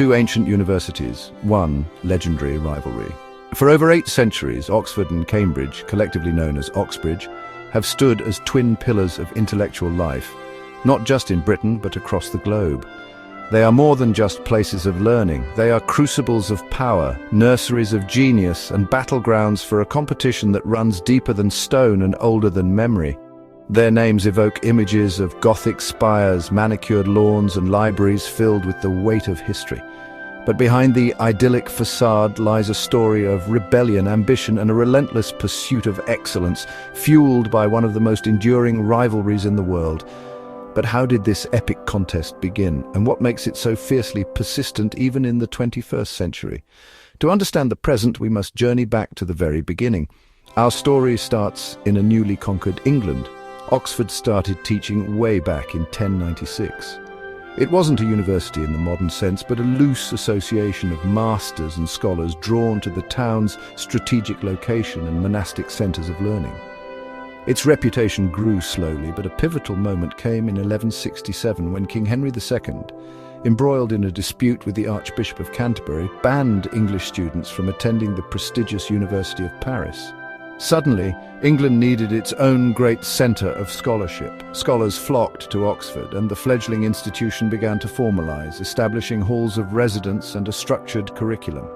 two ancient universities, one legendary rivalry. For over 8 centuries, Oxford and Cambridge, collectively known as Oxbridge, have stood as twin pillars of intellectual life, not just in Britain but across the globe. They are more than just places of learning. They are crucibles of power, nurseries of genius, and battlegrounds for a competition that runs deeper than stone and older than memory. Their names evoke images of Gothic spires, manicured lawns, and libraries filled with the weight of history. But behind the idyllic facade lies a story of rebellion, ambition, and a relentless pursuit of excellence, fueled by one of the most enduring rivalries in the world. But how did this epic contest begin, and what makes it so fiercely persistent even in the 21st century? To understand the present, we must journey back to the very beginning. Our story starts in a newly conquered England. Oxford started teaching way back in 1096. It wasn't a university in the modern sense, but a loose association of masters and scholars drawn to the town's strategic location and monastic centres of learning. Its reputation grew slowly, but a pivotal moment came in 1167 when King Henry II, embroiled in a dispute with the Archbishop of Canterbury, banned English students from attending the prestigious University of Paris. Suddenly, England needed its own great centre of scholarship. Scholars flocked to Oxford, and the fledgling institution began to formalise, establishing halls of residence and a structured curriculum.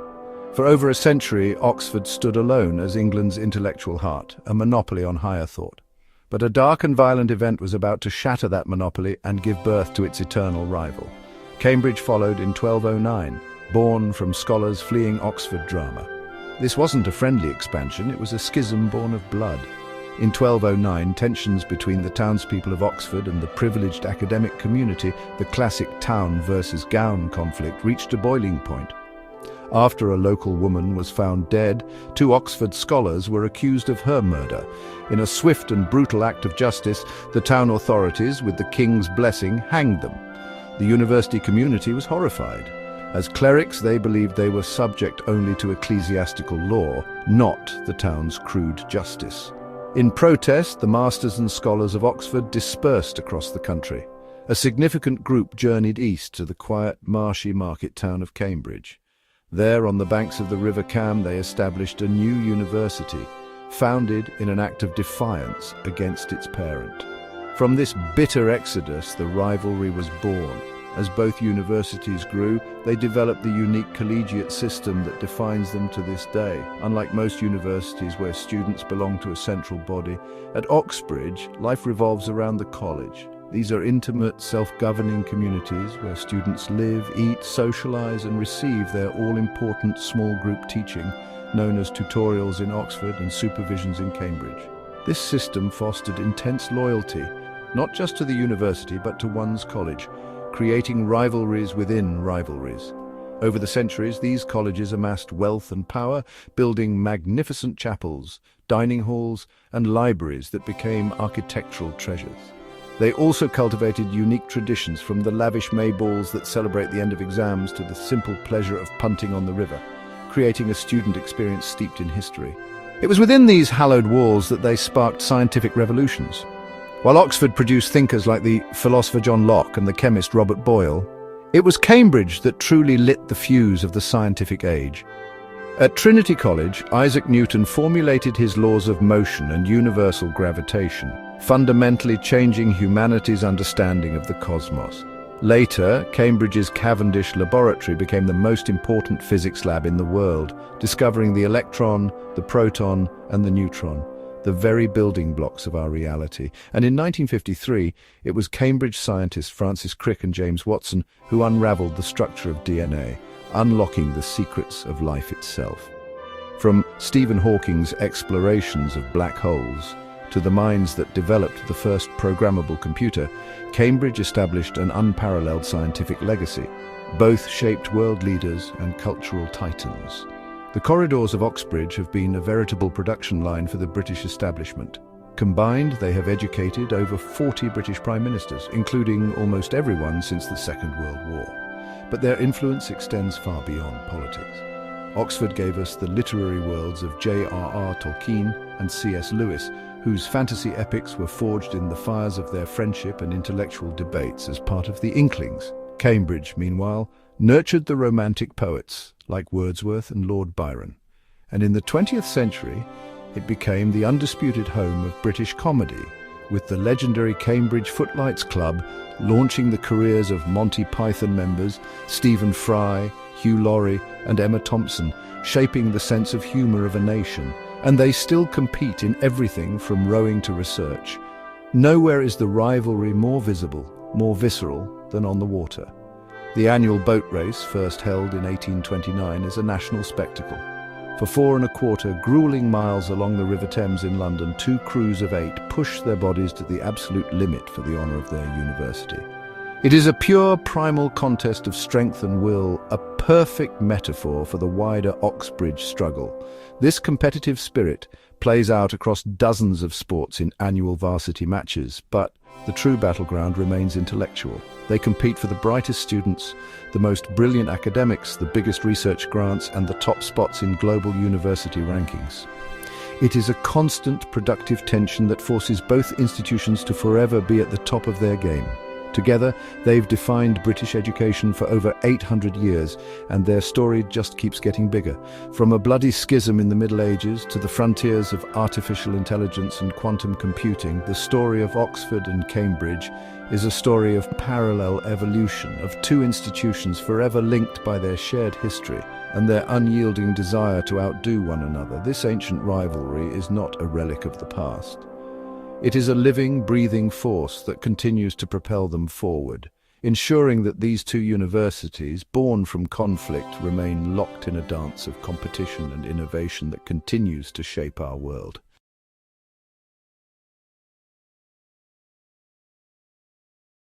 For over a century, Oxford stood alone as England's intellectual heart, a monopoly on higher thought. But a dark and violent event was about to shatter that monopoly and give birth to its eternal rival. Cambridge followed in 1209, born from scholars fleeing Oxford drama. This wasn't a friendly expansion, it was a schism born of blood. In 1209, tensions between the townspeople of Oxford and the privileged academic community, the classic town versus gown conflict, reached a boiling point. After a local woman was found dead, 2 Oxford scholars were accused of her murder. In a swift and brutal act of justice, the town authorities, with the king's blessing, hanged them. The university community was horrified. As clerics, they believed they were subject only to ecclesiastical law, not the town's crude justice. In protest, the masters and scholars of Oxford dispersed across the country. A significant group journeyed east to the quiet, marshy market town of Cambridge. There, on the banks of the River Cam, they established a new university, founded in an act of defiance against its parent. From this bitter exodus, the rivalry was born. As both universities grew, they developed the unique collegiate system that defines them to this day. Unlike most universities where students belong to a central body, at Oxbridge, life revolves around the college. These are intimate, self-governing communities where students live, eat, socialize, and receive their all-important small group teaching, known as tutorials in Oxford and supervisions in Cambridge. This system fostered intense loyalty, not just to the university but to one's college, creating rivalries within rivalries. Over the centuries, these colleges amassed wealth and power, building magnificent chapels, dining halls, and libraries that became architectural treasures. They also cultivated unique traditions, from the lavish May balls that celebrate the end of exams to the simple pleasure of punting on the river, creating a student experience steeped in history. It was within these hallowed walls that they sparked scientific revolutions. While Oxford produced thinkers like the philosopher John Locke and the chemist Robert Boyle, it was Cambridge that truly lit the fuse of the scientific age. At Trinity College, Isaac Newton formulated his laws of motion and universal gravitation, fundamentally changing humanity's understanding of the cosmos. Later, Cambridge's Cavendish Laboratory became the most important physics lab in the world, discovering the electron, the proton, and the neutron, the very building blocks of our reality. And in 1953, it was Cambridge scientists Francis Crick and James Watson who unraveled the structure of DNA, unlocking the secrets of life itself. From Stephen Hawking's explorations of black holes to the minds that developed the first programmable computer, Cambridge established an unparalleled scientific legacy. Both shaped world leaders and cultural titans. The corridors of Oxbridge have been a veritable production line for the British establishment. Combined, they have educated over 40 British Prime Ministers, including almost everyone since the Second World War. But their influence extends far beyond politics. Oxford gave us the literary worlds of J.R.R. Tolkien and C.S. Lewis, whose fantasy epics were forged in the fires of their friendship and intellectual debates as part of the Inklings. Cambridge, meanwhile, nurtured the romantic poets like Wordsworth and Lord Byron. And in the 20th century, it became the undisputed home of British comedy, with the legendary Cambridge Footlights Club launching the careers of Monty Python members Stephen Fry, Hugh Laurie and Emma Thompson, shaping the sense of humour of a nation. And they still compete in everything from rowing to research. Nowhere is the rivalry more visible, more visceral than on the water. The annual boat race, first held in 1829, is a national spectacle. For 4¼ grueling miles along the River Thames in London, 2 crews of 8 push their bodies to the absolute limit for the honour of their university. It is a pure primal contest of strength and will, a perfect metaphor for the wider Oxbridge struggle. This competitive spirit plays out across dozens of sports in annual varsity matches, but the true battleground remains intellectual. They compete for the brightest students, the most brilliant academics, the biggest research grants, and the top spots in global university rankings. It is a constant productive tension that forces both institutions to forever be at the top of their game. Together, they've defined British education for over 800 years, and their story just keeps getting bigger. From a bloody schism in the Middle Ages to the frontiers of artificial intelligence and quantum computing, the story of Oxford and Cambridge is a story of parallel evolution, of 2 institutions forever linked by their shared history and their unyielding desire to outdo one another. This ancient rivalry is not a relic of the past. It is a living, breathing force that continues to propel them forward, ensuring that these 2 universities, born from conflict, remain locked in a dance of competition and innovation that continues to shape our world.